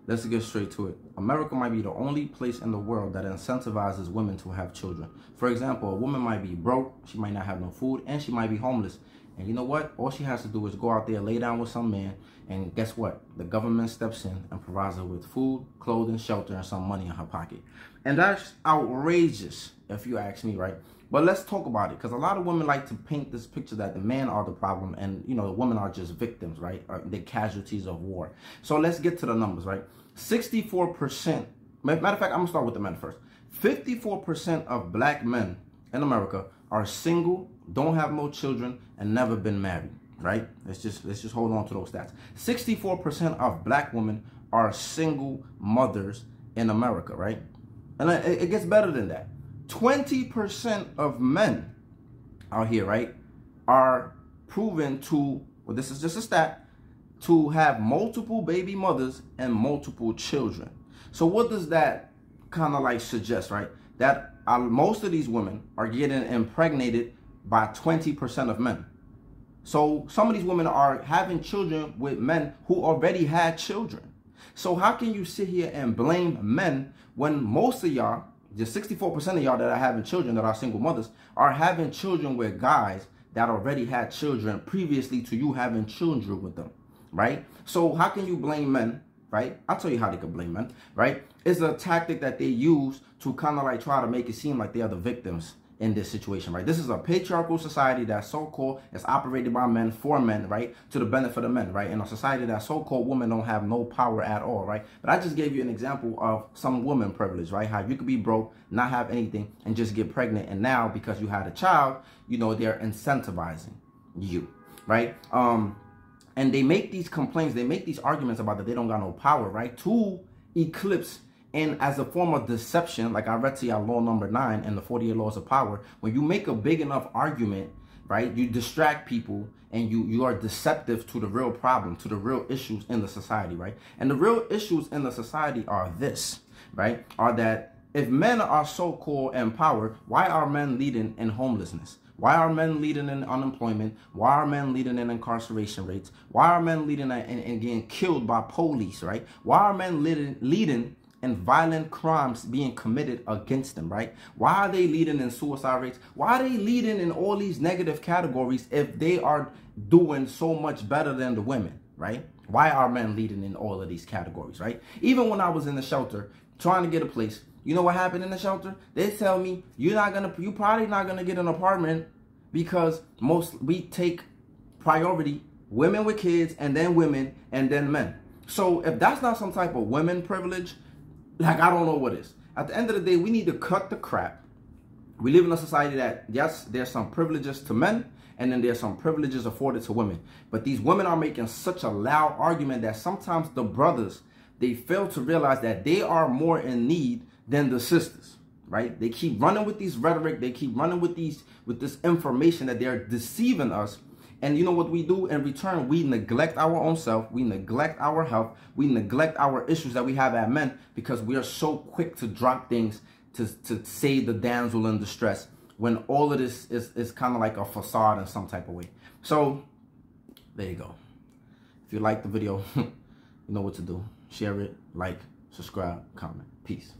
let's get straight to it. America might be the only place in the world that incentivizes women to have children. For example, a woman might be broke, she might not have no food, and she might be homeless. And you know what? All she has to do is go out there, lay down with some man, and guess what? The government steps in and provides her with food, clothing, shelter, and some money in her pocket. And that's outrageous, if you ask me, right? But let's talk about it, because a lot of women like to paint this picture that the men are the problem and, you know, the women are just victims, right? They're casualties of war. So let's get to the numbers, right? 64%, matter of fact, I'm going to start with the men first. 54% of black men in America are single, don't have no children, and never been married, right? Let's just hold on to those stats. 64% of black women are single mothers in America, right? And it gets better than that. 20% of men out here, right, are proven to, well, this is just a stat, to have multiple baby mothers and multiple children. So what does that kind of like suggest, right? That most of these women are getting impregnated by 20% of men. So some of these women are having children with men who already had children. So how can you sit here and blame men when most of y'all, just 64% of y'all that are having children that are single mothers, are having children with guys that already had children previously to you having children with them, right? So how can you blame men, right? I'll tell you how they can blame men, right? It's a tactic that they use to kind of like try to make it seem like they are the victims in this situation, right? This is a patriarchal society that so-called is operated by men for men, right? To the benefit of men, right? In a society that so-called women don't have no power at all, right? But I just gave you an example of some woman privilege, right? How you could be broke, not have anything, and just get pregnant. And now because you had a child, you know, they're incentivizing you, right? And they make these complaints, they make these arguments about that they don't got no power, right? To eclipse and as a form of deception, like I read to y'all law number 9 in the 48 laws of power, when you make a big enough argument, right, you distract people and you are deceptive to the real problem, to the real issues in the society, right? And the real issues in the society are this, right, are that if men are so-called empowered, why are men leading in homelessness? Why are men leading in unemployment? Why are men leading in incarceration rates? Why are men leading in getting killed by police, right? Why are men leading and violent crimes being committed against them, right? Why are they leading in suicide rates? Why are they leading in all these negative categories if they are doing so much better than the women, right? Why are men leading in all of these categories, right? Even when I was in the shelter trying to get a place, you know what happened in the shelter? They tell me you probably not gonna get an apartment because we take priority women with kids and then women and then men. So if that's not some type of women privilege, like, I don't know what is. At the end of the day, we need to cut the crap. We live in a society that, yes, there's some privileges to men, and then there's some privileges afforded to women. But these women are making such a loud argument that sometimes the brothers, they fail to realize that they are more in need than the sisters, right? They keep running with these rhetoric. They keep running with this information that they're deceiving us. And you know what we do in return? We neglect our own self. We neglect our health. We neglect our issues that we have as men because we are so quick to drop things to save the damsel in distress when all of this is kind of like a facade in some type of way. So there you go. If you like the video, you know what to do. Share it, like, subscribe, comment. Peace.